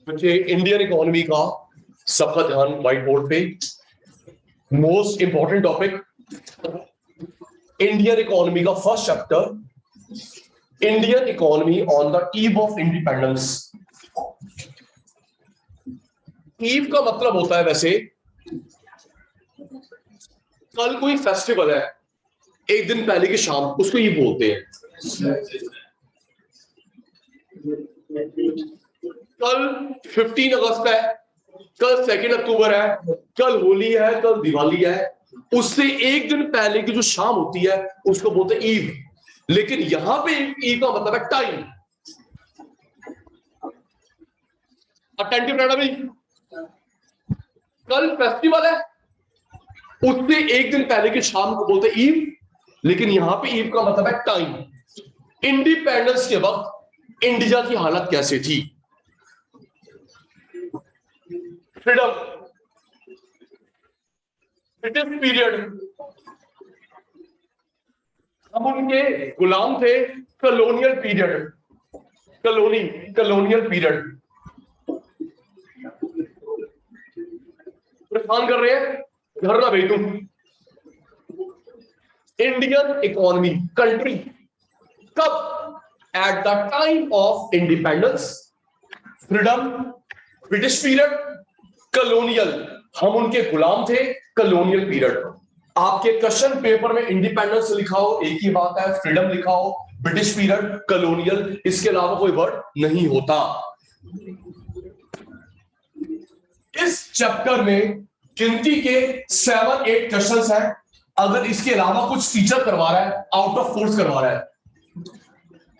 बच्चे, Indian economy का सबका ध्यान व्हाइट बोर्ड पे। Most important topic Indian economy का first chapter, Indian economy on the eve of independence. Eve का मतलब होता है, वैसे कल कोई फेस्टिवल है, एक दिन पहले की शाम, उसको ईव बोलते हैं। कल 15 अगस्त है, कल 2 अक्टूबर है, कल होली है, कल दिवाली है, उससे एक दिन पहले की जो शाम होती है उसको बोलते हैं ईव। लेकिन यहां पे ईव का मतलब है टाइम। अटेंटिव रहना भाई। कल फेस्टिवल है, उससे एक दिन पहले की शाम को बोलते हैं ईव, लेकिन यहां पे ईव का मतलब है टाइम। इंडिपेंडेंस के वक्त इंडिया की हालत कैसे थी? फ्रीडम, ब्रिटिश पीरियड, हम उनके गुलाम थे। कॉलोनियल पीरियड, कॉलोनियल पीरियड, परेशान कर रहे हैं, घर ना भेजूं। इंडियन इकोनॉमी, कंट्री, कब? At the time of independence, freedom, British period, colonial, हम उनके गुलाम थे, कॉलोनियल पीरियड। आपके क्वेश्चन पेपर में इंडिपेंडेंस लिखा हो एक ही बात है, फ्रीडम लिखा हो, ब्रिटिश पीरियड, कॉलोनियल, इसके अलावा कोई वर्ड नहीं होता। इस चैप्टर में गिनती के 7-8 क्वेश्चंस हैं। अगर इसके अलावा कुछ टीचर करवा रहा है, आउट ऑफ कोर्स करवा रहा है,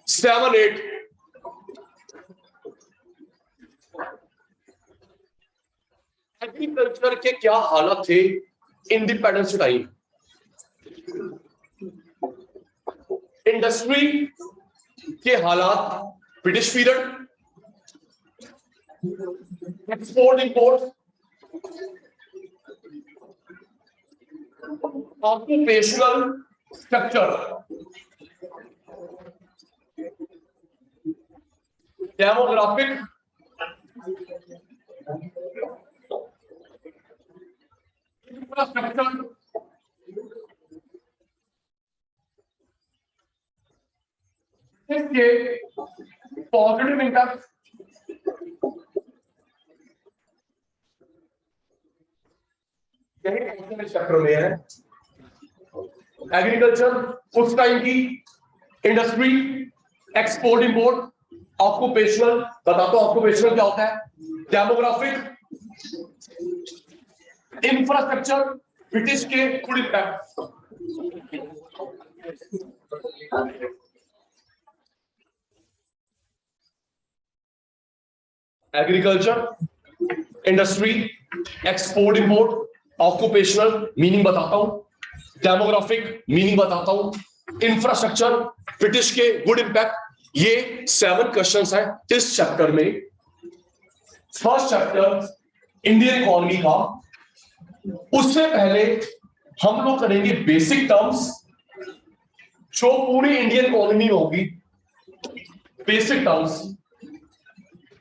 7-8। एग्रीकल्चर के क्या हालत थे इंडिपेंडेंस टाइम? इंडस्ट्री के हालात British period, export import, occupational structure, demographic, infrastructure, इसके पॉजिटिव इम्पैक्ट, चक्र में है। एग्रीकल्चर उस टाइम की, इंडस्ट्री, एक्सपोर्ट इंपोर्ट, ऑक्यूपेशनल, बताता हूं ऑक्यूपेशनल क्या होता है, डेमोग्राफिक, इंफ्रास्ट्रक्चर, ब्रिटिश के good impact. Agriculture, industry, export import, occupational meaning बताता हूं, डेमोग्राफिक मीनिंग बताता हूं, इंफ्रास्ट्रक्चर, ब्रिटिश के गुड इम्पैक्ट। ये 7 क्वेश्चंस हैं इस चैप्टर में। फर्स्ट चैप्टर इंडियन इकोनॉमी का। उससे पहले हम लोग करेंगे बेसिक टर्म्स, जो पूरी इंडियन इकोनॉमी में होगी। बेसिक टर्म्स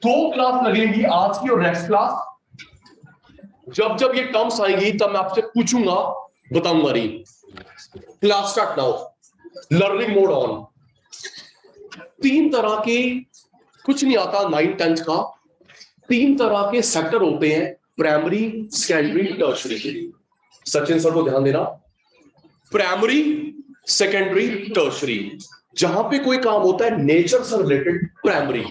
2 क्लास लगेंगी, आज की और नेक्स्ट क्लास। जब जब ये टर्म्स आएंगी तब मैं आपसे पूछूंगा, बताऊंगा नहीं। Class start now, learning mode on. 3 तरह के, कुछ नहीं आता 9th-10th का, 3 तरह के सेक्टर होते हैं, primary, secondary, tertiary. Sachin sir को ध्यान देना, प्राइमरी, सेकेंडरी, टर्शरी। जहां पे कोई काम होता है नेचर से रिलेटेड, प्राइमरी।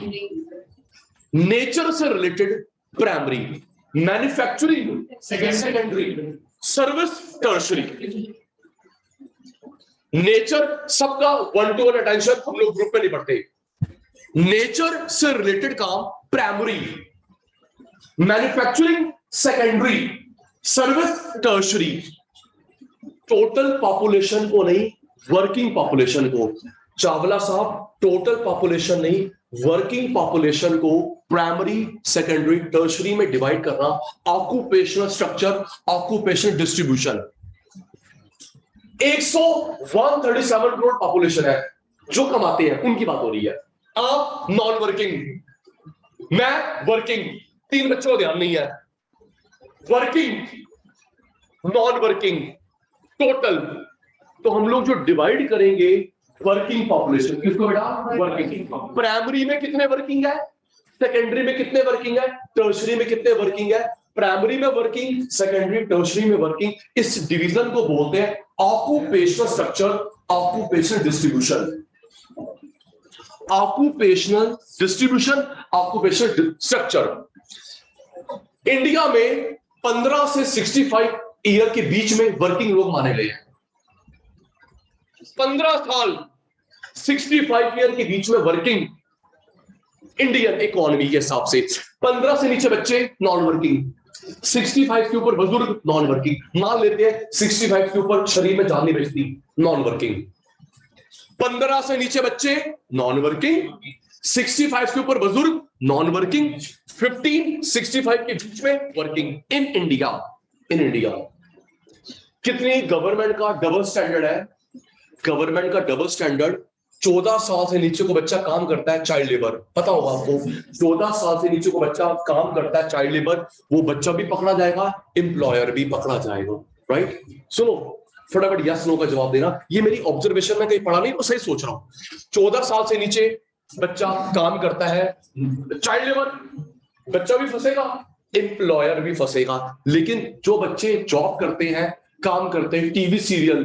नेचर से related, primary. Manufacturing, secondary. Service, tertiary. Nature सबका 1-to-1 अटेंशन, हम लोग ग्रुप में नहीं पढ़ते। नेचर से रिलेटेड काम primary, manufacturing secondary, service tertiary, total population को नहीं, वर्किंग पॉपुलेशन को। चावला साहब, टोटल पॉपुलेशन नहीं, वर्किंग पॉपुलेशन को प्राइमरी, सेकेंडरी, टर्शरी में डिवाइड करना। Occupational structure, occupational distribution. 137 crore population है जो कमाते हैं, उनकी बात हो रही है। आप नॉन वर्किंग, मैं वर्किंग, 3 बच्चों को ध्यान नहीं है, वर्किंग, नॉन वर्किंग, टोटल। तो हम लोग जो डिवाइड करेंगे वर्किंग पॉपुलेशन, किसको बेटा? वर्किंग। प्राइमरी में कितने वर्किंग है, सेकेंडरी में कितने वर्किंग है, टर्शरी में कितने वर्किंग है? प्राइमरी में वर्किंग, सेकेंडरी, टर्शरी में वर्किंग। इस डिवीजन को बोलते हैं occupational structure, occupational distribution. Occupational distribution, occupational structure. India में 15 से 65 ईयर के बीच में वर्किंग लोग माने गए हैं। 15 साल 65 ईयर के बीच में वर्किंग, इंडियन इकोनॉमी के हिसाब से। 15 से नीचे बच्चे नॉन वर्किंग, 65 के ऊपर बुजुर्ग नॉन वर्किंग। मान लेते हैं 65 के ऊपर शरीर में जान नहीं बचती, नॉन वर्किंग। 15 से नीचे बच्चे नॉन वर्किंग, 65 के ऊपर बुजुर्ग नॉन वर्किंग, 15 65 के बीच में working. In India, in India कितनी गवर्नमेंट का डबल स्टैंडर्ड है? गवर्नमेंट का डबल स्टैंडर्ड, 14 साल से नीचे को बच्चा काम करता है, चाइल्ड लेबर। पता होगा आपको, 14 साल से नीचे को बच्चा काम करता है, चाइल्ड लेबर, वो बच्चा भी पकड़ा जाएगा, एम्प्लॉयर भी पकड़ा जाएगा। राइट? सुनो, फटाफट यस नो का जवाब देना। ये मेरी ऑब्जर्वेशन में कहीं पढ़ा नहीं, वो सही सोच रहा हूं। 14 साल से नीचे बच्चा काम करता है, चाइल्ड लेबर, बच्चा भी फंसेगा, एम्प्लॉयर भी फंसेगा। लेकिन जो बच्चे जॉब करते हैं, काम करते हैं, TV serial,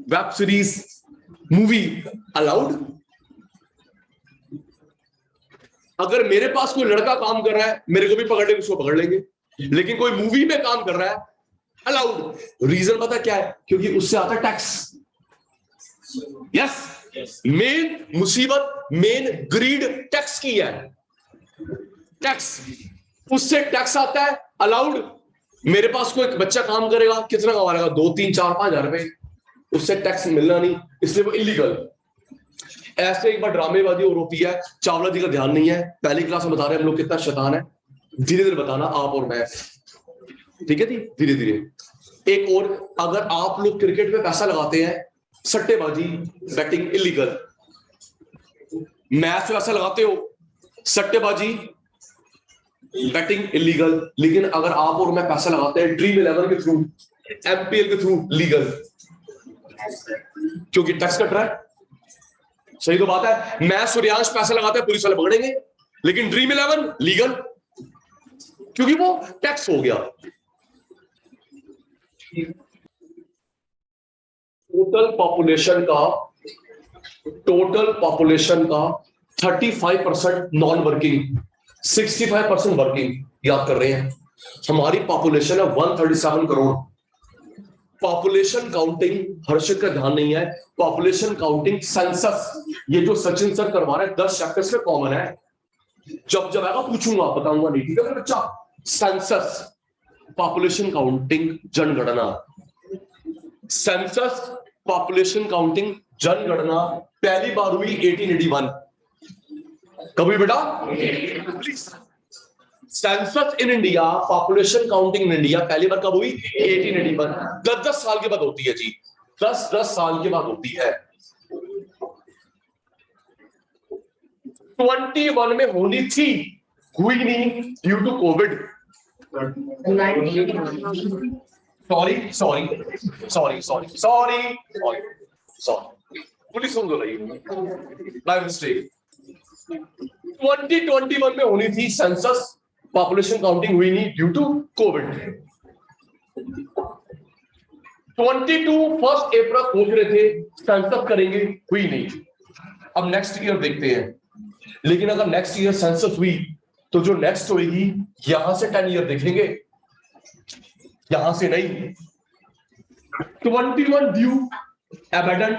web series, movie, allowed. अगर मेरे पास कोई लड़का काम कर रहा है, मेरे को भी पकड़ लेंगे, उसको पकड़ लेंगे। लेकिन कोई मूवी में काम कर रहा है, अलाउड। रीजन पता क्या है? क्योंकि उससे आता है टैक्स। यस, मेन मुसीबत, मेन ग्रीड टैक्स की है। टैक्स, उससे टैक्स आता है, अलाउड। मेरे पास कोई बच्चा काम करेगा, कितना कमा लेगा? 2 3 4 5 हजार रुपए, उससे टैक्स मिलना नहीं, इसलिए वो इलीगल। ऐसे एक बार ड्रामेबाजी और होती है, चावला जी का ध्यान नहीं है, पहली क्लास में बता रहे हैं हम लोग कितना शैतान है। धीरे धीरे बताना, आप और मैं, ठीक है जी, धीरे धीरे। एक और, अगर आप लोग क्रिकेट में पैसा लगाते हैं, सट्टेबाजी, बैटिंग इलीगल। मैच में पैसा लगाते हो, सट्टेबाजी, बैटिंग इलीगल। लेकिन अगर आप और मैं पैसा लगाते हैं ड्रीम 11 के थ्रू, एमपीएल के थ्रू, लीगल, क्योंकि टैक्स कट रहा है। सही तो बात है। मैं सूर्यांश पैसा लगाता है, पुलिस वाले पकड़ेंगे, लेकिन ड्रीम 11 लीगल, क्योंकि वो टैक्स हो गया। टोटल पॉपुलेशन का 35% नॉन वर्किंग, 65% वर्किंग। याद कर रहे हैं? हमारी पॉपुलेशन है 137 करोड़। पॉपुलेशन काउंटिंग, हर्षित का ध्यान नहीं है, पॉपुलेशन काउंटिंग सेंसस, ये जो सचिन सर करवा रहे हैं 10 चैप्टर्स में कॉमन है। जब जब आएगा पूछूंगा, बताऊंगा नहीं, ठीक है मेरे बच्चा? सेंसस, पॉपुलेशन काउंटिंग, जनगणना। सेंसस, पॉपुलेशन काउंटिंग, जनगणना पहली बार हुई 1881। कभी बेटा? Census in India, population counting in India पहली बार कब हुई? 1881। 10-10 साल के बाद होती है जी, 10-10 साल के बाद होती है। 21 में होनी थी, हुई नहीं due to COVID. Sorry, police सुन लो, बाय मिस्टेक। 2021 में होनी थी सेंसस, पॉपुलेशन काउंटिंग हुई नहीं ड्यू टू कोविड। 22 1 अप्रैल सोच रहे थे सेंसस करेंगे, हुई नहीं। अब नेक्स्ट ईयर देखते हैं। लेकिन अगर नेक्स्ट ईयर सेंसस हुई, तो जो नेक्स्ट होगी यहां से 10 ईयर देखेंगे, यहां से नहीं। 21 ड्यू, एबेंडन।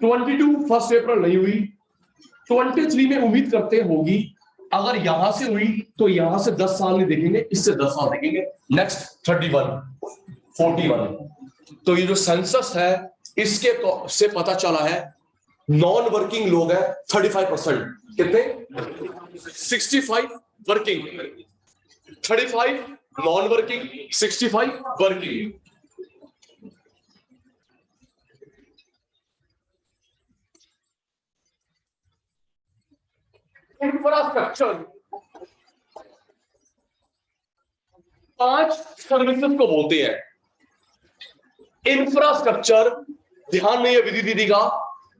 22 1 अप्रैल नहीं हुई। 23 में उम्मीद करते होगी, अगर यहां से हुई तो यहां से 10 साल नहीं देखेंगे, इससे 10 साल देखेंगे। नेक्स्ट 31, 41। तो ये जो सेंसस है इसके से पता चला है नॉन वर्किंग लोग हैं 35%। कितने? 65 working, 35 non working, 65 working. Infrastructure 5 services को बोलते हैं। इंफ्रास्ट्रक्चर, ध्यान नहीं है विधि दीदी का,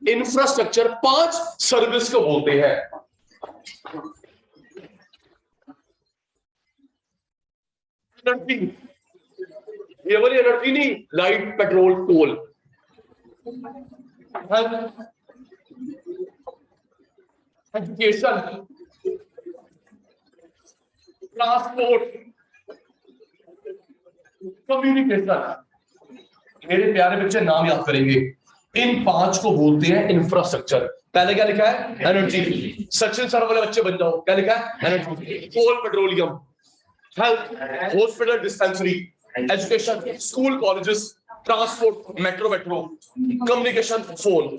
इंफ्रास्ट्रक्चर 5 सर्विस को बोलते हैं। एनर्जी, ये वाली एनर्जी नहीं, light, petrol, coal. Education, transport, communication. मेरे प्यारे बच्चे नाम याद करेंगे, इन 5 को बोलते हैं इंफ्रास्ट्रक्चर। पहले क्या लिखा है? एनर्जी। सचिन सर वाले बच्चे बन जाओ, क्या लिखा है? Energy, coal, petroleum, health, hospital, dispensary, education, school, colleges, transport, metro, communication, phone.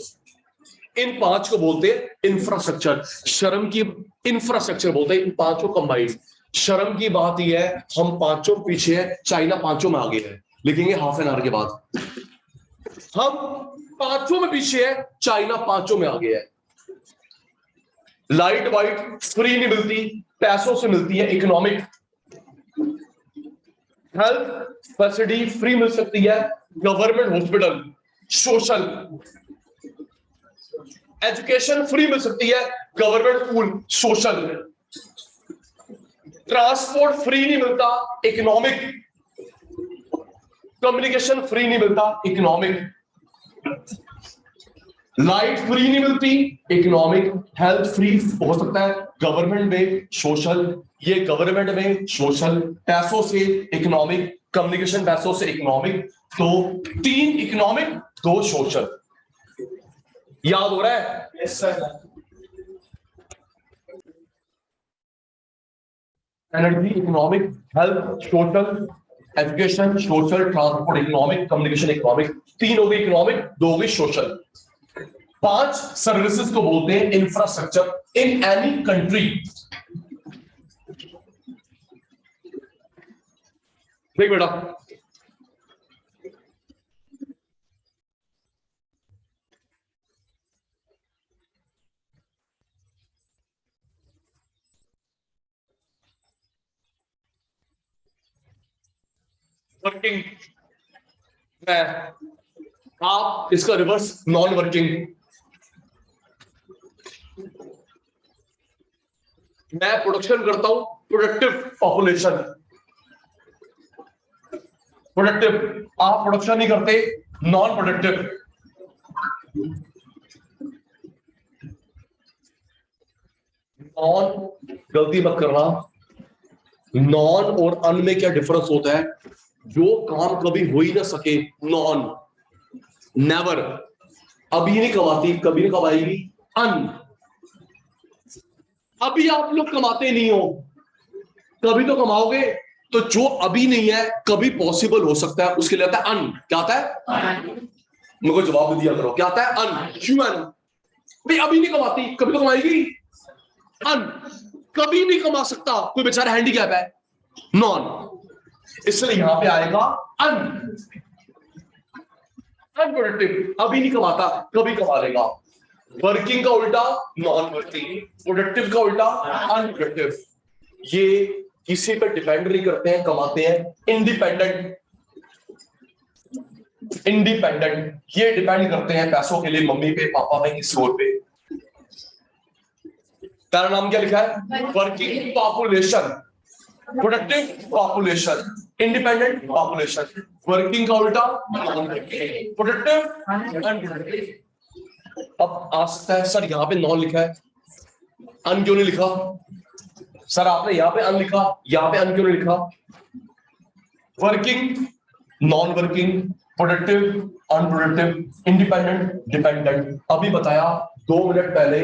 इन 5 को बोलते हैं इंफ्रास्ट्रक्चर। शर्म की इंफ्रास्ट्रक्चर बोलते हैं इन 5 को कंबाइंड। शर्म की बात यह है हम 5 पीछे है, चाइना 5 में आगे है। लिखेंगे हाफ एन आवर के बाद। हम 5 में पीछे है, चाइना 5 में आगे है। लाइट वाइट फ्री नहीं मिलती, पैसों से मिलती है। इकोनॉमिक, हेल्थ फैसिलिटी फ्री मिल सकती है, government hospital, social. Education free मिल सकती है, government school, social. Transport free नहीं मिलता, इकोनॉमिक। कम्युनिकेशन फ्री नहीं मिलता, इकोनॉमिक। लाइट फ्री नहीं मिलती, इकोनॉमिक। हेल्थ फ्री हो सकता है, गवर्नमेंट में, सोशल। ये गवर्नमेंट में, सोशल, पैसों से इकोनॉमिक, कम्युनिकेशन पैसों से इकोनॉमिक। तो 3 इकोनॉमिक, 2 सोशल। याद हो रहा है? Yes sir. Energy, economic, health, social, education, social, transport, economic, communication, economic. 3 हो गई इकोनॉमिक, 2 हो गई सोशल। 5 सर्विसेज को बोलते हैं इंफ्रास्ट्रक्चर इन एनी कंट्री। देख बेटा, वर्किंग है, आप इसका रिवर्स नॉन वर्किंग। मैं प्रोडक्शन करता हूं, प्रोडक्टिव पॉपुलेशन। प्रोडक्टिव, आप प्रोडक्शन नहीं करते, नॉन प्रोडक्टिव। नॉन, गलती मत करना, नॉन और अन में क्या डिफरेंस होता है? जो काम कभी हो ही ना सके, नॉन, नेवर, अभी नहीं कमाती, कभी नहीं कमाएगी। अन, अभी आप लोग कमाते नहीं हो, कभी तो कमाओगे। तो जो अभी नहीं है, कभी पॉसिबल हो सकता है, उसके लिए आता है अन। क्या आता है? मेरे को जवाब दिया करो, क्या आता है? अन। ह्यूमन, भाई अभी नहीं कमाती, कभी तो कमाएगी। अन, कभी नहीं कमा सकता, कोई बेचारा हैंडीकैप है, नॉन। इसलिए यहां पे आएगा अन, अनप्रोडक्टिव, अभी नहीं कमाता, कभी कमा लेगा। वर्किंग का उल्टा नॉन वर्किंग, प्रोडक्टिव का उल्टा अनप्रोडक्टिव। ये किसी पर डिपेंड नहीं करते हैं, कमाते हैं। इंडिपेंडेंट, इंडिपेंडेंट, ये डिपेंड करते हैं पैसों के लिए मम्मी पे, पापा पे, किसी और पे। तेरा नाम क्या लिखा है? Working population, productive population, independent population. Working का उल्टा प्रोडक्टिव, अनप्रोडक्टिव। अब आ सकता है सर यहां पे नॉन लिखा है, अन क्यों नहीं लिखा? सर आपने यहां पे अन लिखा, यहां पे अन क्यों नहीं लिखा? Working, non working, productive, unproductive, independent, dependent. अभी बताया 2 मिनट पहले,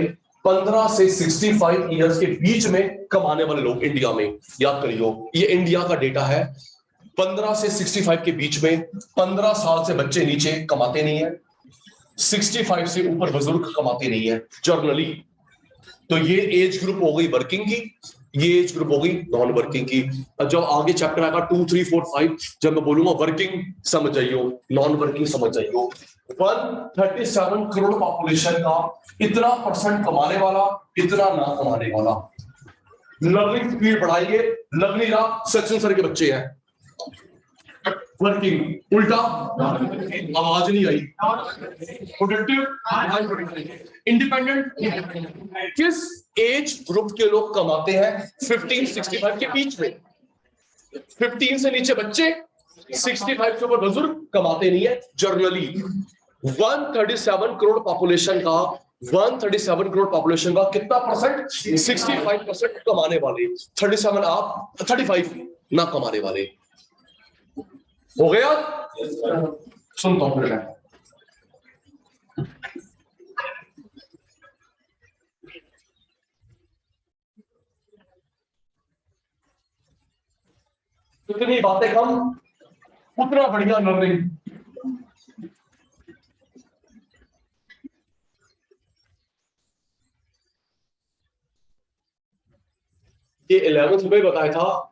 15 से 65 ईयर्स के बीच में कमाने वाले लोग इंडिया में, याद करियो ये इंडिया का डेटा है, 15 से 65 के बीच में, 15 साल से बच्चे नीचे कमाते नहीं है, 65 से ऊपर बुजुर्ग कमाते नहीं है जनरली। तो ये एज ग्रुप हो गई वर्किंग की, ये एज ग्रुप हो गई नॉन वर्किंग की। जब आगे चैप्टर आएगा 2, 3, 4, 5, जब मैं बोलूंगा वर्किंग समझ जाइयो, नॉन वर्किंग समझ जाइयो। 137 करोड़ पॉपुलेशन का इतना परसेंट कमाने वाला, इतना ना कमाने वाला। लर्निंग स्पीड बढ़ाइए, लग नहीं रहा सचिन सर के बच्चे हैं वर्किंग, उल्टा आवाज नहीं आई, प्रोडक्टिव, इंडिपेंडेंट। किस एज ग्रुप के लोग कमाते हैं? 15-65 के बीच में। 15 से नीचे बच्चे, 65 के ऊपर बुजुर्ग कमाते नहीं है जनरली। 137 करोड़ पॉपुलेशन का, 137 करोड़ पॉपुलेशन का कितना परसेंट? 65% कमाने वाले, 37 आप, 35 ना कमाने वाले। हो गया? सुनता हूं फिर मैं। जितनी बातें कम उतना बढ़िया लर्निंग। ये 11th में बताया था,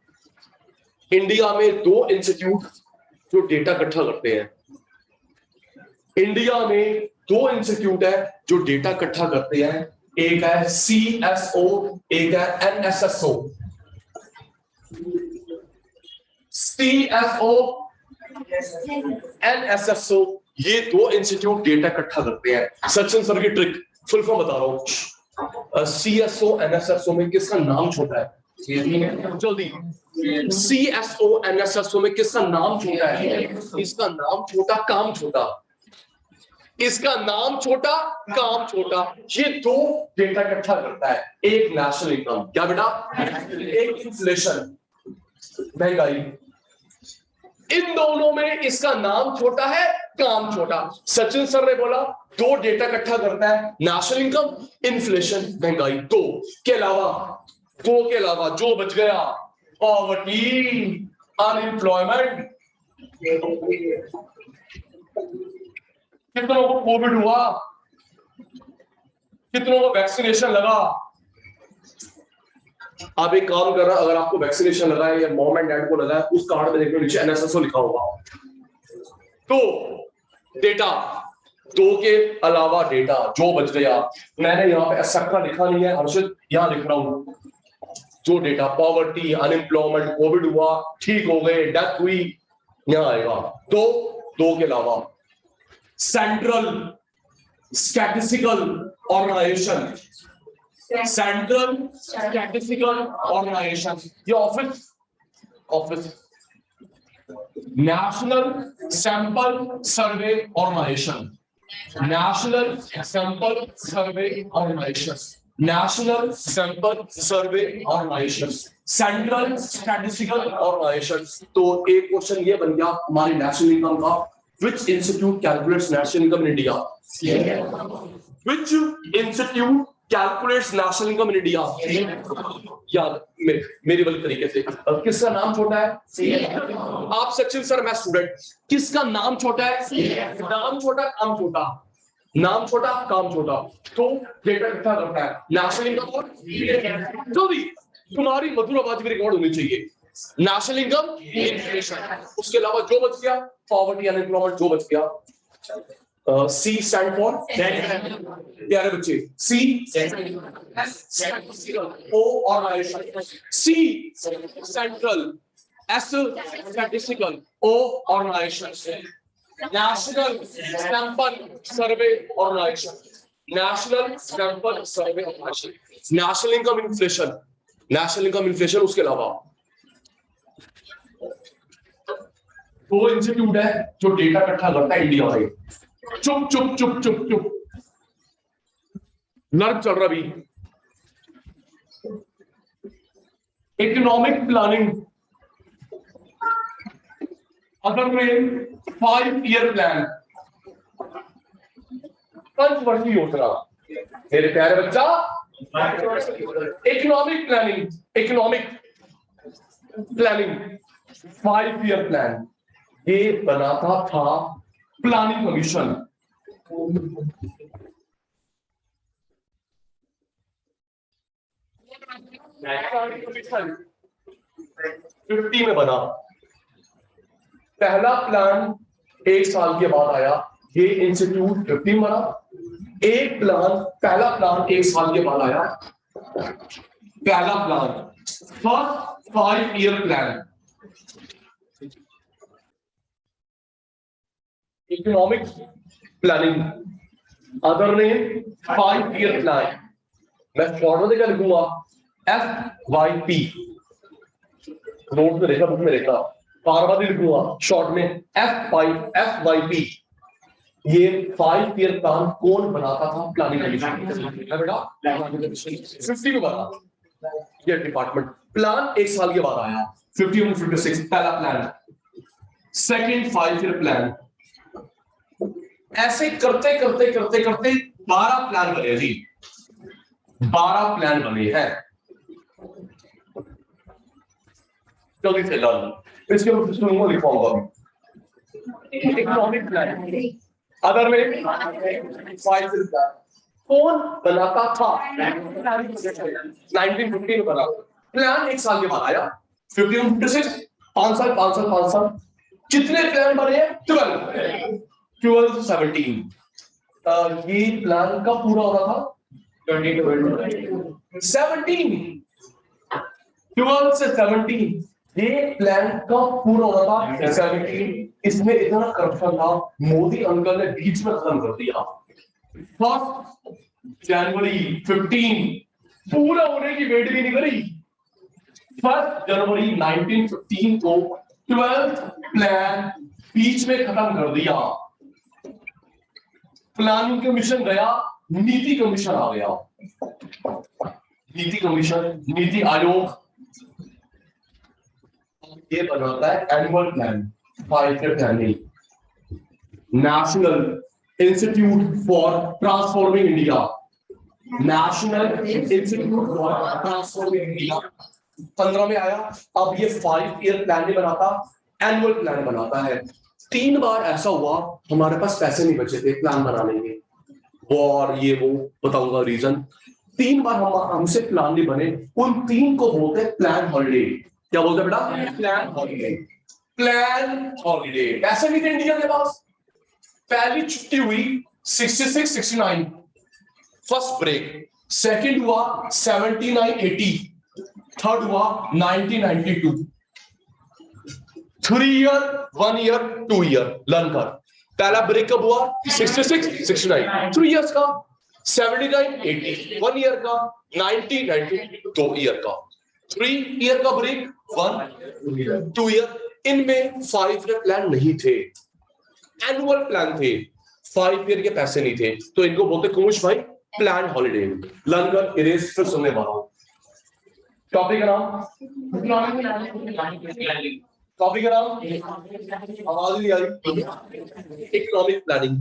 इंडिया में 2 इंस्टीट्यूट जो डेटा इकट्ठा करते हैं। इंडिया में 2 इंस्टीट्यूट है जो डेटा इकट्ठा करते हैं, एक है CSO, एक है NSSO। CSO, NSSO, ये 2 इंस्टीट्यूट डेटा इकट्ठा करते हैं। सचिन सर की ट्रिक फुल फॉर्म बता रहा हूं। CSO, NSSO में किसका नाम छोटा है? जल्दी। CSO, NSSO में किसका नाम छोटा है? इसका नाम छोटा, काम छोटा। इसका नाम छोटा, काम छोटा। ये 2 डेटा इकट्ठा करता है। एक नेशनल इनकम, क्या बेटा? एक इन्फ्लेशन, महंगाई। इन दोनों में इसका नाम छोटा है, काम छोटा। सचिन सर ने बोला 2 डेटा इकट्ठा करता है, नेशनल इनकम, इन्फ्लेशन, महंगाई। 2 के अलावा जो बच गया, पॉवर्टी, अनएम्प्लॉयमेंट। कितनों को कोविड हुआ, कितनों को वैक्सीनेशन लगा। आप एक काम कर रहा, अगर आपको वैक्सीनेशन लगा है या मॉम एंड डैड को लगा है, उस कार्ड में देखो नीचे NSSO लिखा होगा। तो डेटा, 2 के अलावा डेटा जो बच गया, मैंने यहाँ पे एक्सेट्रा लिखा नहीं है हर्षित, यहाँ लिख रहा हूं। जो डेटा, पॉवर्टी, अनएम्प्लॉयमेंट, कोविड हुआ, ठीक हो गए, डेथ हुई, यहां आएगा। 2 के अलावा central statistical organisation, central statistical organisation, ये office national sample survey organisation, national sample survey organisation, national sample survey organisation, central statistical organisation. तो एक क्वेश्चन ये बन गया हमारी नेशनल इनकम का, which institute calculates national income in India? Which institute calculates national income in India? याद मेरी वाली तरीके से, किसका नाम छोटा है? आप सचिन सर, मैं स्टूडेंट, किसका नाम छोटा है? नाम छोटा, काम छोटा, नाम छोटा, काम छोटा। तो डेटा इकट्ठा करता है नेशनल इनकम। जो भी तुम्हारी मधुर आवाज में रिकॉर्ड होनी चाहिए, नेशनल इनकम, इन्फ्लेशन, उसके अलावा जो बच गया, पॉवर्टी, अनएम्प्लॉयमेंट, जो बच गया। C स्टैंड फॉर प्यारे बच्चे, C O organisation, C central, S statistical, O organisation, national sample survey organisation, national sample survey organisation, national income, inflation, national income, inflation. उसके अलावा 2 इंस्टीट्यूट है जो डेटा इकट्ठा करता है इंडिया में। चुप चुप चुप चुप चुप, नर्व चल रहा भी। इकोनॉमिक प्लानिंग, अगर मैं 5-year प्लान, पंचवर्षीय योजना, मेरे प्यारे बच्चा इकोनॉमिक प्लानिंग 5 ईयर प्लान, ये बनाता था प्लानिंग कमीशन। कमीशन 50 में बना, पहला प्लान 1 साल के बाद आया, ये इंस्टीट्यूट 50 बना। एक प्लान, पहला प्लान 1 साल के बाद आया, पहला plan first 5 year plan, economic planning, other name 5 year plan. मैं शॉर्ट में क्या लिखूंगा, FYP, नोट में देखा, बुक में देखा, बार बार लिखूंगा शॉर्ट में FYP। ये 5 ईयर प्लान कौन बनाता था, प्लानिंग कमीशन बेटा, 50 में बना ये डिपार्टमेंट। प्लान 1 साल के बाद आया, 50 और 56, पहला प्लान। सेकंड 5 ईयर प्लान, ऐसे करते करते करते करते 12 प्लान बने जी, 12 प्लान बने हैं। जल्दी से डाल, इसके ऊपर लिखवाऊंगा इकोनॉमिक प्लान, अदर में 5 ईयर प्लान कौन बनाता था, 1950 में बना। प्लान 1 साल के बाद आया, 50 और 56, 5 साल 5 साल 5 साल। कितने प्लान बने हैं, 12 17। ये प्लान कब पूरा हो रहा था, 17, 12 से 17, ये प्लान कब पूरा हो रहा था, 17। इसमें इतना करप्शन था, मोदी अंकल ने बीच में खत्म कर दिया। 1 जनवरी 15 पूरा होने की वेट भी नहीं करी, 1 जनवरी 1915 को 12th प्लान बीच में खत्म कर दिया। प्लानिंग कमीशन गया, नीति कमीशन आ गया। नीति कमीशन, नीति आयोग, ये बनाता है annual plan, 5 year planning. National institute for transforming India, national institute for transforming India 15 में आया। अब ये 5 ईयर प्लान नहीं बनाता, एनुअल प्लान बनाता है। 3 बार ऐसा हुआ हमारे पास पैसे नहीं बचे थे प्लान बनाने के, वॉर ये वो, बताऊंगा रीजन। 3 बार हमसे प्लान नहीं बने, उन 3 को बोलते हैं प्लान हॉलिडे। क्या बोलते हैं बेटा, प्लान हॉलिडे। प्लान हॉलिडे पैसे नहीं थे इंडिया के पास। पहली छुट्टी हुई 66 69, फर्स्ट ब्रेक। सेकंड हुआ 79 80, थर्ड हुआ 1992। 3 ईयर 1 ईयर 2 ईयर लर्न कर। पहला ब्रेक कब हुआ, 66 69, 3 इयर्स का। 79 80 1 ईयर का। 90 90 2 ईयर का। 3 ईयर का ब्रेक, 1 2 ईयर। इनमें 5 ईयर प्लान नहीं थे, एनुअल प्लान थे, 5 ईयर के पैसे नहीं थे, तो इनको बोलते कुमुश भाई प्लान हॉलिडे। लर्न कर, इरेज फिर सुनने वाला हूं। टॉपिक का नाम, टॉपिक का नाम आवाज नहीं आई, इकोनॉमिक प्लानिंग।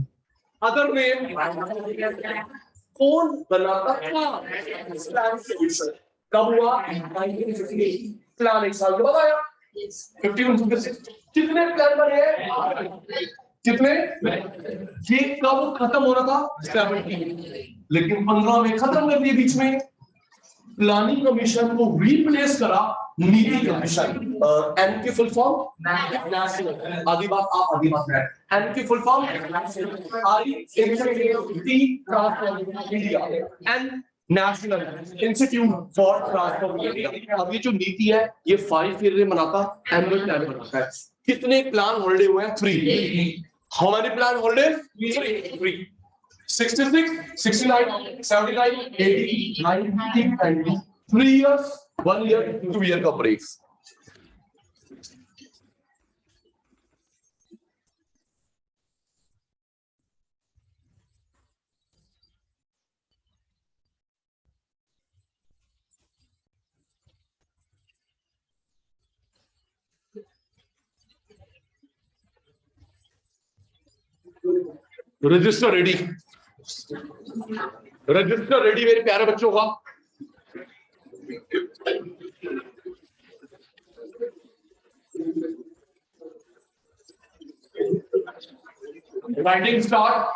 अदर नेम, कौन बनाता था प्लान कमीशन, कब हुआ, 1958। प्लान 1 साल के बाद आया, 51 कितने प्लान बने हैं, कितने, ये कब खत्म हो रहा था, 17, लेकिन 15 में खत्म कर दिए बीच में। प्लानिंग कमीशन को रिप्लेस करा नीति कमीशन। एन की फुल फॉर्म नेशनल, आधी बात आप आधी बात है। एन की full form I India, N national institute for transforming India. अब ये जो नीति है ये 5 ईयर में बनाता, एनुअल प्लान बनाता है। कितने प्लान हॉलिडे हुए हैं, 3। How many plan holiday, 3। 66 69 79 80 90 90, 3 years 1 year 2 year का breaks. Register ready, register ready मेरे प्यारे बच्चों का। Writing start.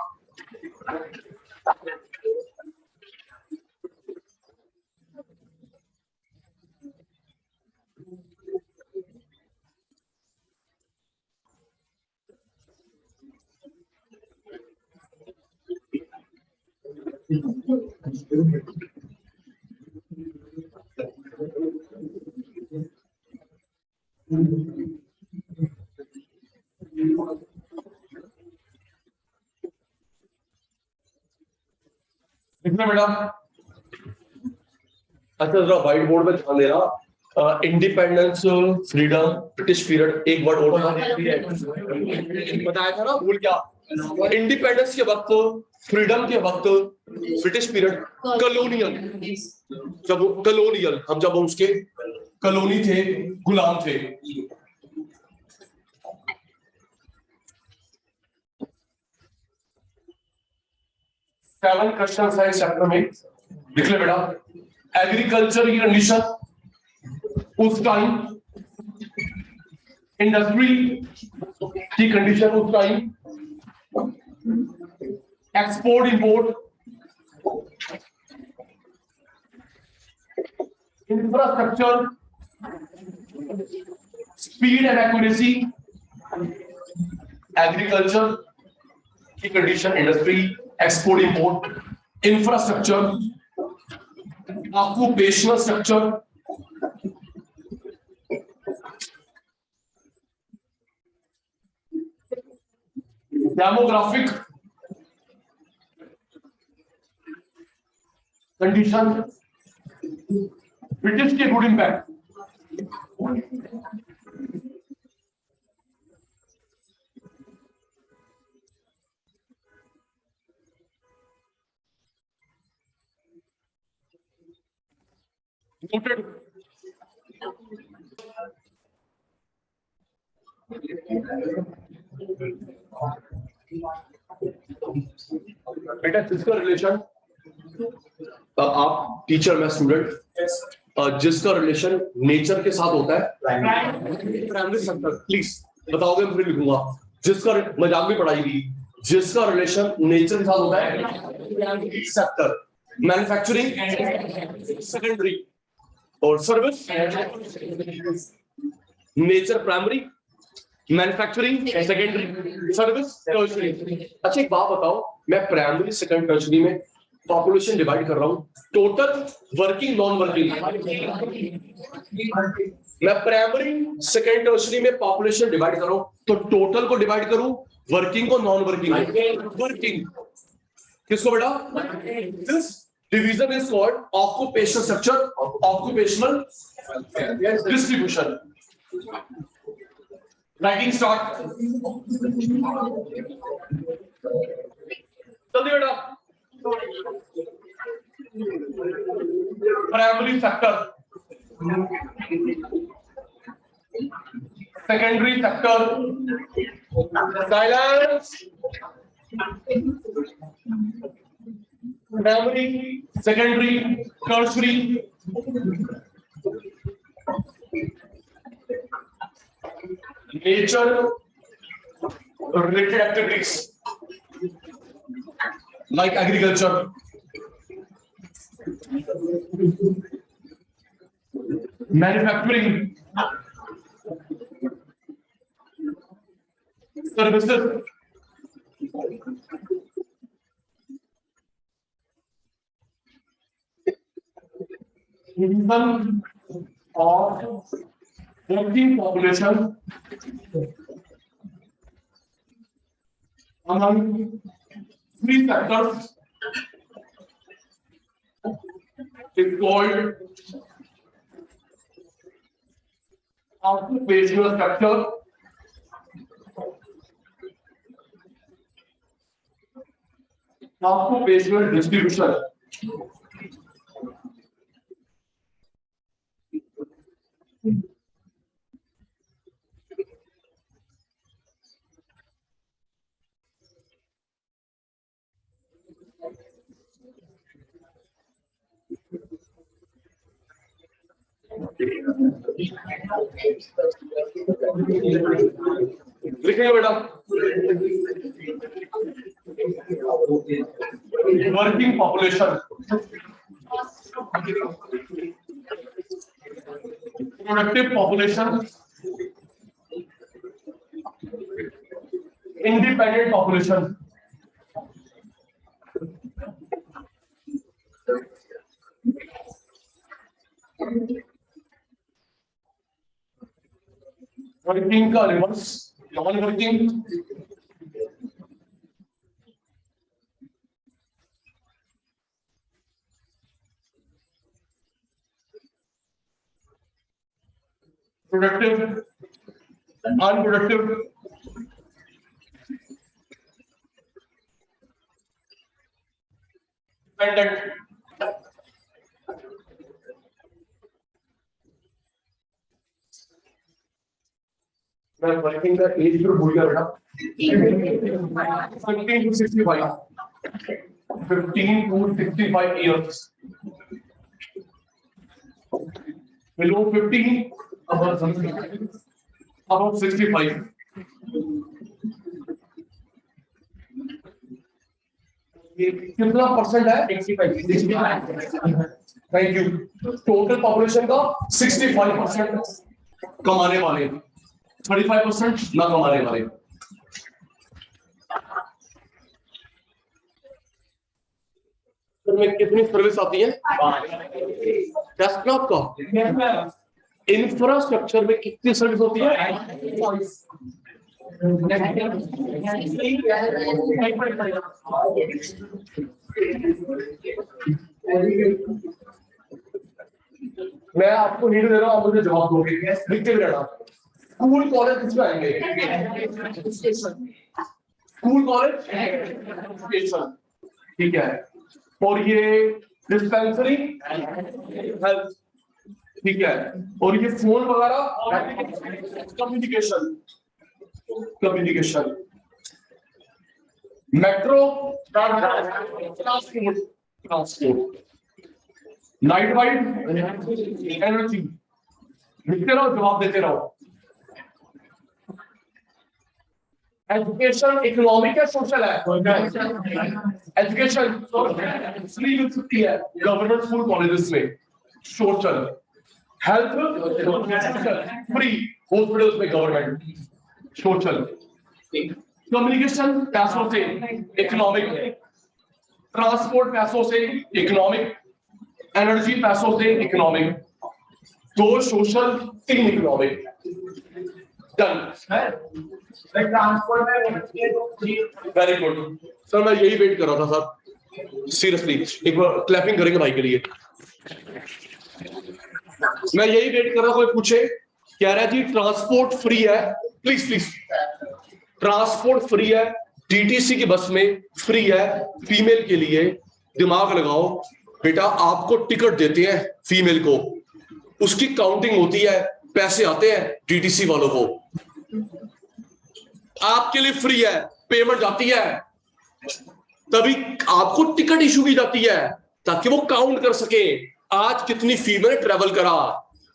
लिखना बेटा। अच्छा जरा व्हाइट बोर्ड में ध्यान देना। इंडिपेंडेंस, फ्रीडम, ब्रिटिश पीरियड, एक वर्ड और बताया था ना, भूल क्या? इंडिपेंडेंस के वक्त, फ्रीडम के वक्त, ब्रिटिश पीरियड, कॉलोनियल, जब कॉलोनियल हम जब उसके कॉलोनी थे, गुलाम थे। सेवन क्वेश्चन है इस चैप्टर में, लिख ले बेटा। एग्रीकल्चर की कंडीशन उस टाइम, इंडस्ट्री की कंडीशन उस time, export import, infrastructure, speed and accuracy. Agriculture की condition, industry, export import, infrastructure, occupational structure, demographic condition, British के गुड इम्पैक्ट। Noted. बेटा जिसका रिलेशन, आप टीचर में स्टूडेंट, जिसका रिलेशन नेचर के साथ होता है, प्राइमरी सेक्टर, प्लीज बताओगे फिर लिखूंगा। जिसका मजाक भी पढ़ाई, जिसका रिलेशन नेचर के साथ होता है, प्राइमरी सेक्टर। मैन्युफैक्चरिंग सेकेंडरी, और service nature primary, manufacturing secondary, service tertiary. अच्छा एक बात बताओ, मैं प्राइमरी सेकंड टर्शरी में पॉपुलेशन डिवाइड कर रहा हूं, टोटल, वर्किंग, नॉन वर्किंग। मैं प्राइमरी सेकंड टर्शरी में पॉपुलेशन डिवाइड कर रहा हूं, तो टोटल को डिवाइड करूं, वर्किंग को नॉन वर्किंग। वर्किंग किसको बेटा? This division is called occupational structure, occupational distribution. Writing start, जल्दी बेटा। Primary sector, secondary sector, silence, primary, secondary, tertiary, nature related activities like agriculture, manufacturing, services, division of working population among three sectors is called occupational sector, occupational distribution. लिखेंगे बेटा, working population, productive population, independent population. Working का reverse non working, productive, unproductive, dependent. मैं working का age group भूल गया बेटा, 15 to 65, 15 to 65 years, below 15, above 65। ये कितना परसेंट है? 65। Thank you. टोटल पॉपुलेशन का 65% कमाने वाले, 35% ना कमाने वाले। में कितनी सर्विस आती है? डेस्कटॉप का। इंफ्रास्ट्रक्चर में कितनी सर्विस होती है? मैं आपको हिंट दे रहा हूं, आप मुझे जवाब दोगे, लिखते रहना। स्कूल कॉलेज किसमें आएंगे? स्कूल कॉलेज एजुकेशन, ठीक है। और ये डिस्पेंसरी हेल्थ, ठीक है। और ये फोन वगैरह communication, communication. Metro transport, transport. Night wide energy. लिखते रहो, जवाब देते रहो। एजुकेशन इकोनॉमिक है, सोशल है? एजुकेशन फ्री मिल सकती है गवर्नमेंट स्कूल कॉलेजेस में, सोशल। हेल्थ फ्री हॉस्पिटल्स में गवर्नमेंट, सोशल। कम्युनिकेशन पैसों से, इकोनॉमिक। ट्रांसपोर्ट पैसों से, इकोनॉमिक। एनर्जी पैसों से, economic. 2 social, 3 economic. Done. Very good sir, मैं यही वेट कर रहा था सर, सीरियसली। एक बार क्लैपिंग करेंगे भाई के लिए। मैं यही वेट कर रहा, कोई पूछे। कह रहा है जी ट्रांसपोर्ट फ्री है, प्लीज प्लीज। ट्रांसपोर्ट फ्री है, टीटीसी की बस में फ्री है फीमेल के लिए। दिमाग लगाओ बेटा, आपको टिकट देते हैं फीमेल को, उसकी काउंटिंग होती है, पैसे आते हैं टीटीसी वालों को। आपके लिए फ्री है, पेमेंट जाती है, तभी आपको टिकट इशू की जाती है ताकि वो काउंट कर सके आज कितनी फीमेल ट्रेवल करा।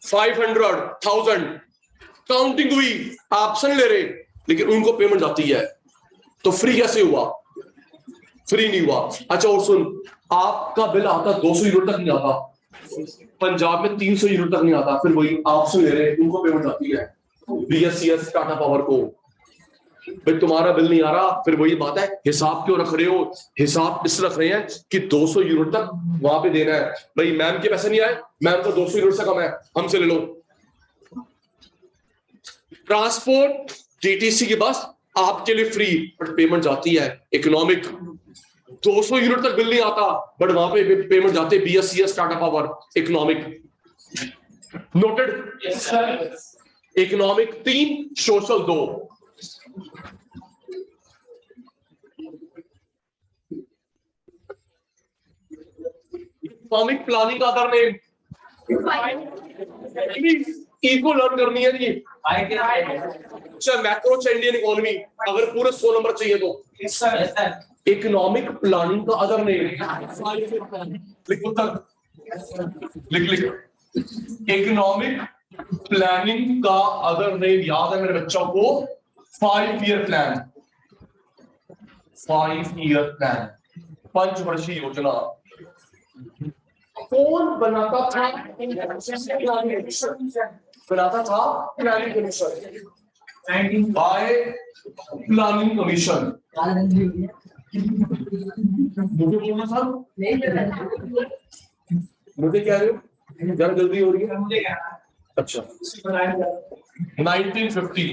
500, 1000 काउंटिंग हुई, ऑप्शन ले रहे, लेकिन उनको पेमेंट जाती है। तो फ्री कैसे हुआ? फ्री नहीं हुआ। अच्छा और सुन, आपका बिल आता 200 यूरो तक नहीं आता, पंजाब में 300 यूरो तक नहीं आता, फिर वही ऑप्शन ले रहे, उनको पेमेंट जाती है बीएससीएस टाटा पावर को। भाई तुम्हारा बिल नहीं आ रहा, फिर वही बात है, हिसाब क्यों रख रहे हो? हिसाब इस रख रहे हैं कि 200 यूरो तक वहां पे देना है। भाई मैम के पैसे नहीं आए, मैम को 200 यूरो से कम है, हमसे ले लो। ट्रांसपोर्ट टीटीसी की बस आपके लिए फ्री, बट पेमेंट जाती है इकोनॉमिक। 200 यूनिट तक बिल नहीं आता, बट वहां पे पेमेंट जाते BSES Tata Power, economic. Noted? Economic 3, social 2। Economic planning का अदर नेम, इको लर्न करनी है जी। अच्छा मैक्रो इंडियन इकोनॉमी, अगर पूरे 100 नंबर चाहिए तो इकोनॉमिक प्लानिंग का अदर नेम, लिखो तक, लिख लिख। इकोनॉमिक प्लानिंग का अदर नेम याद है मेरे बच्चों को, 5 ईयर प्लान, 5 ईयर प्लान, पंचवर्षीय योजना। कौन बनाता था? बनाता था planning commission, bye planning commission. मुझे बोलना था, मुझे क्या रहे हो, जरा जल्दी हो रही है। अच्छा 1950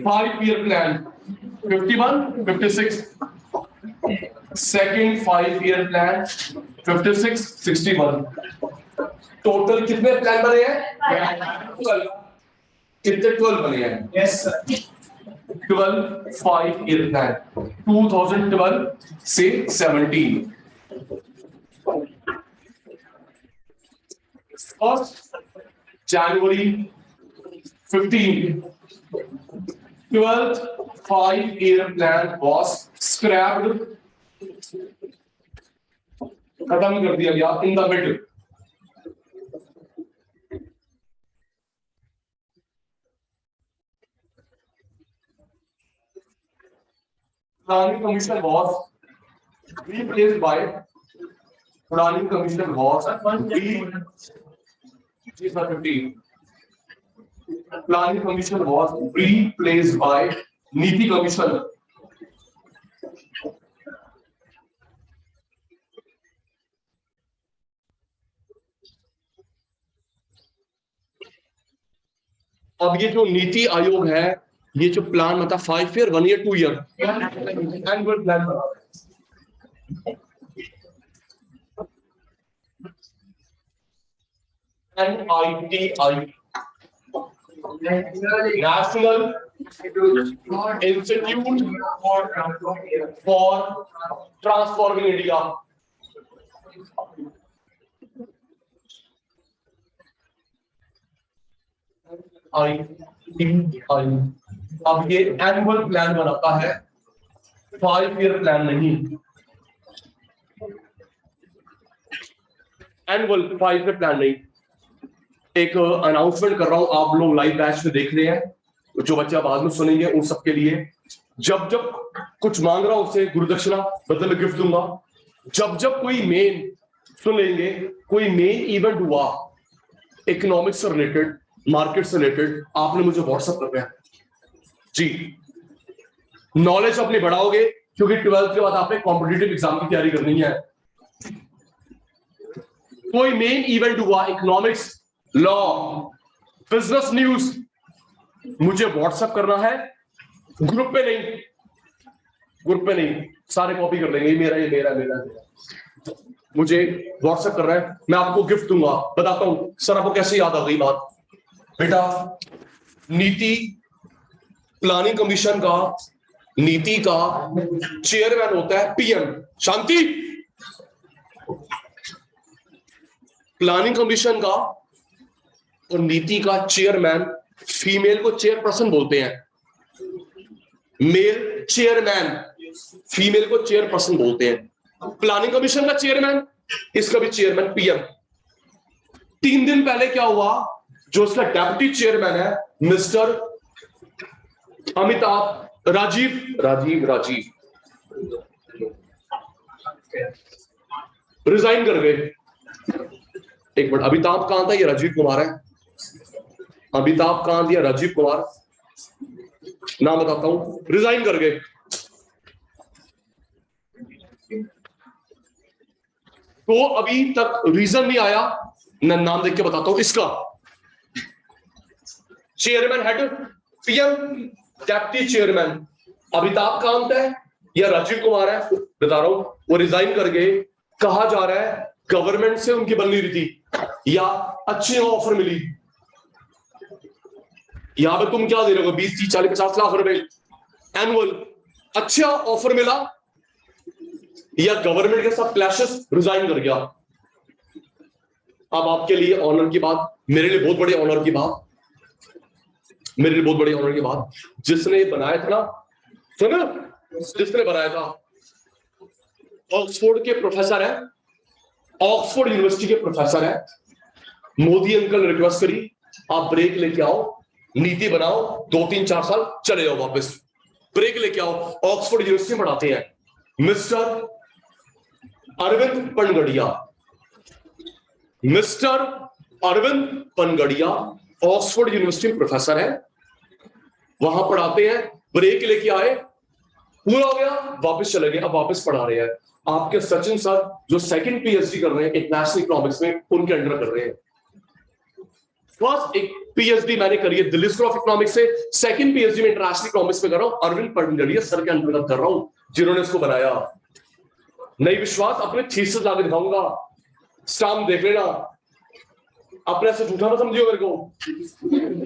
5 year plan, 51, 56, second 5 year plan 56, 61। Total कितने प्लान बने हैं? 12। कितने 12 बने हैं? यस सर, 12 5 ईयर प्लान 2012 से 17। First January 15, 12th 5-year plan was scrapped, खत्म कर दिया गया in the mid. Planning Commission was replaced by Planning Commission was Planning Commission was replaced by Niti Commission. अब ये जो नीति आयोग है, ये जो प्लान मतलब 5 year 1 year 2 year annual plan NITI, National Institute for Transforming India। ITI अब ये annual plan बनाता है, 5 ईयर प्लान नहीं। एनुअल 5 ईयर प्लान नहीं। एक अनाउंसमेंट कर रहा हूं, आप लोग लाइव बैच में देख रहे हैं, जो बच्चा बाद में सुनेंगे उन सबके लिए, जब जब कुछ मांग रहा हूं उससे गुरुदक्षिणा बदले में गिफ्ट दूंगा। जब जब कोई मेन सुन लेंगे, कोई मेन इवेंट हुआ इकोनॉमिक्स से रिलेटेड, मार्केट से रिलेटेड, आपने मुझे व्हाट्सएप कर रहे हैं जी। नॉलेज अपनी बढ़ाओगे, क्योंकि 12th के बाद आपने कॉम्पिटिटिव एग्जाम की तैयारी करनी है। कोई मेन इवेंट हुआ इकोनॉमिक्स, लॉ, बिजनेस न्यूज, मुझे व्हाट्सएप करना है, ग्रुप पे नहीं, ग्रुप पे नहीं, सारे कॉपी कर लेंगे, ये मेरा ये मेरा मेरा मेरा। मुझे व्हाट्सएप कर रहा है, मैं आपको गिफ्ट दूंगा। बताता हूं सर आपको कैसे याद आ गई बात। बेटा नीति प्लानिंग कमीशन का, नीति का चेयरमैन होता है पीएम। शांति। प्लानिंग कमीशन का और नीति का चेयरमैन, फीमेल को चेयरपर्सन बोलते हैं, मेल चेयरमैन, फीमेल को चेयरपर्सन बोलते हैं। प्लानिंग कमीशन का चेयरमैन, इसका भी चेयरमैन पीएम। 3 दिन पहले क्या हुआ, जो उसका डेप्यूटी चेयरमैन है मिस्टर अमिताभ राजीव रिजाइन कर गए। एक मिनट, अमिताभ कहां था? ये राजीव कुमार है। अमिताभ कहां दिया? राजीव कुमार, नाम बताता हूं, रिजाइन कर गए। तो अभी तक रीजन नहीं आया, मैं नाम देख के बताता हूं। इसका chairman head PM, deputy chairman Amitabh Kant है या राजीव कुमार है, बता रहा हूं। वो रिजाइन कर गए। कहा जा रहा है गवर्नमेंट से उनकी बन नहीं रही थी या अच्छी ऑफर मिली। यहां पे तुम क्या दे रहे हो, 20, 30, 40, 50 लाख रुपए एनुअल, अच्छा ऑफर मिला या गवर्नमेंट के साथ क्लैशेस, रिजाइन कर गया। अब आपके लिए ऑनर की बात, मेरे लिए बहुत बड़ी ऑनर की बात, मेरे लिए बहुत बड़ी ऑनर की बात, जिसने बनाया था ना, सुनो, जिसने बनाया था ऑक्सफोर्ड के प्रोफेसर है, ऑक्सफोर्ड यूनिवर्सिटी के प्रोफेसर है। मोदी अंकल ने रिक्वेस्ट करी, आप ब्रेक लेके आओ, नीति बनाओ, 2-3-4 साल चले जाओ वापस, ब्रेक लेके आओ। ऑक्सफोर्ड यूनिवर्सिटी में पढ़ाते हैं mister Arvind Panagariya. Mister Arvind Panagariya Oxford university में प्रोफेसर है, वहां पढ़ाते हैं। ब्रेक लेके आए, पूरा हो गया, वापस चले गए, अब वापस पढ़ा रहे हैं। आपके सचिन सर जो सेकंड पीएचडी कर रहे हैं इंटरनेशनल इकोनॉमिक्स में, उनके अंडर कर रहे हैं। फर्स्ट एक पीएचडी मैंने करी है दिल्ली स्कूल ऑफ इकोनॉमिक्स से, सेकंड पीएचडी में इंटरनेशनल इकोनॉमिक्स में कर रहा हूं, अरविंद पनगड़िया सर के अंतर्गत कर रहा हूं, जिन्होंने इसको बनाया। नहीं विश्वास, अपने थीसिस लाके दिखाऊंगा, स्टाम्प देख लेना, अपने से झूठा ना समझियो मेरे को।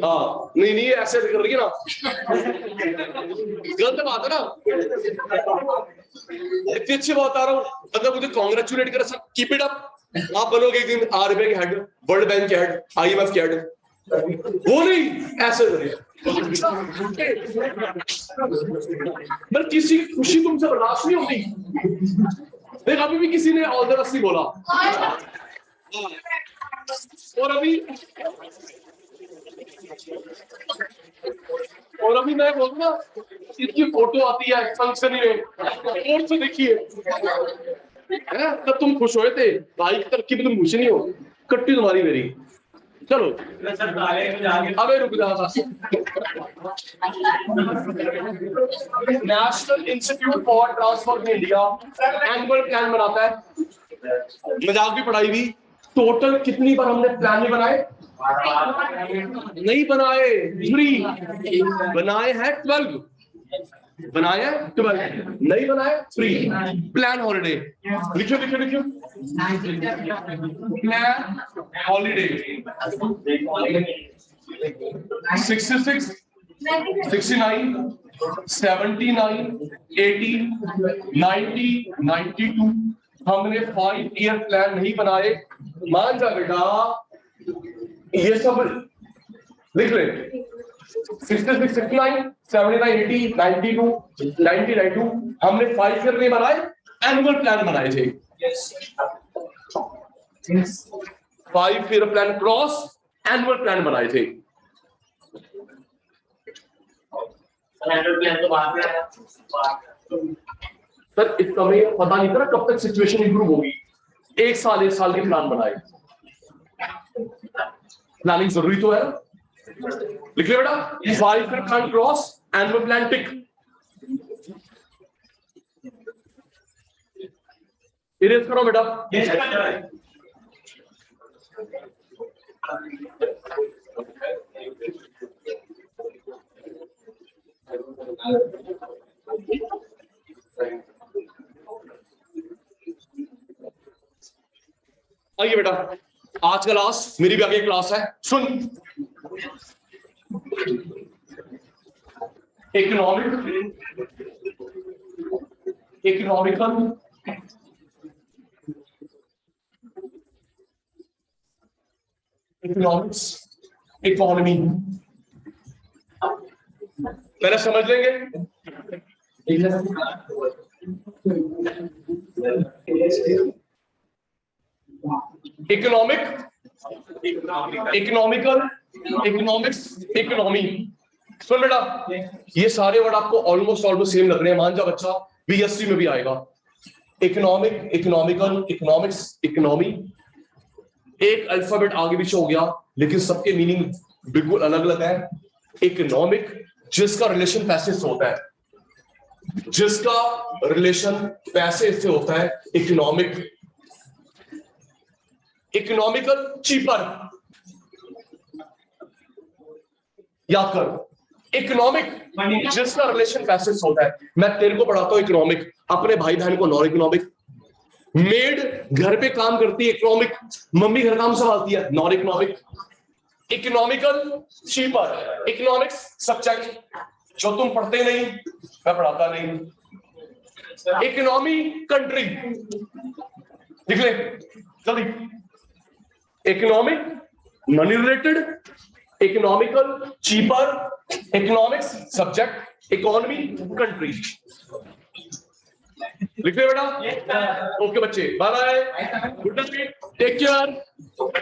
हाँ नहीं नहीं ऐसे कर रही है ना, गलत बात है ना। इतनी अच्छी बात आ रहा हूँ, मतलब मुझे कॉन्ग्रेचुलेट कर, सर कीप इट अप। आप बनोगे एक दिन आरबीआई के हेड, वर्ल्ड बैंक के हेड, आईएमएफ के हेड। वो नहीं ऐसे करिए, पर किसी की खुशी तुमसे बर्दाश्त नहीं होती। देख अभी भी किसी ने ऑल द बेस्ट नहीं बोला, और अभी मैं बोलूंगा इसकी फोटो आती है फंक्शन में, और से देखिए तब तुम खुश हुए थे, भाई की तरक्की भी तुम खुश नहीं हो, कट्टी तुम्हारी मेरी। चलो अबे रुक जा, national institute for transform India annual plan बनाता है, मजाक भी पढ़ाई भी। टोटल कितनी बार हमने प्लान नहीं बनाए? नहीं बनाए 3, बनाए हैं 12, बनाए हैं 12, नहीं बनाए 3। प्लान हॉलिडे लिखियो लिखियो लिखियो, प्लान हॉलिडे 66, 69, 79, 80, 90, 92। हमने 5 ईयर प्लान नहीं बनाए। मान जा बेटा, ये सब लिख ले, 66, 69, 79, 80, 92, 90, 92। हमने 5 ईयर नहीं बनाए, एनुअल प्लान बनाए थे। 5 year plan cross annual plan बनाए थे। एनुअल प्लान तो बाद में सर, इस समय पता नहीं था कब तक सिचुएशन इंप्रूव होगी। 1 साल के प्लान बनाए, प्लानिंग जरूरी तो है। लिख ले बेटा, 5 year plan cross annual plan tick. Erase करो बेटा। आइए बेटा, आज का क्लास मेरी भी आगे क्लास है, सुन। इकोनॉमिकल इकोनॉमिक्स इकोनॉमी पहले समझ लेंगे। Economic, economical, economics, economy. सुन बेटा, ये सारे वर्ड आपको ऑलमोस्ट सेम लग रहे हैं। मान जा बच्चा, बीएससी में भी आएगा। इकोनॉमिक, इकोनॉमिकल, इकोनॉमिक्स, इकोनॉमी, एक अल्फाबेट आगे पीछे हो गया, लेकिन सबके मीनिंग बिल्कुल अलग अलग है। इकोनॉमिक जिसका रिलेशन पैसे से होता है, जिसका रिलेशन पैसे से होता है, इकोनॉमिक। इकोनॉमिकल चीपर, याद कर। इकोनॉमिक जिसका रिलेशन पैसे से होता है। मैं तेरे को पढ़ाता हूं इकोनॉमिक, अपने भाई बहन को नॉन इकोनॉमिक। मेड घर पे काम करती है, इकोनॉमिक। मम्मी घर काम संभालती है, non economic. Economical cheaper, economics subject जो तुम पढ़ते नहीं, मैं पढ़ाता नहीं। इकोनॉमी कंट्री, लिख ले जल्दी। Economic money related, economical cheaper, economics subject, economy country. लिख रहे बेटा? ओके बच्चे, bye bye, good night, take care.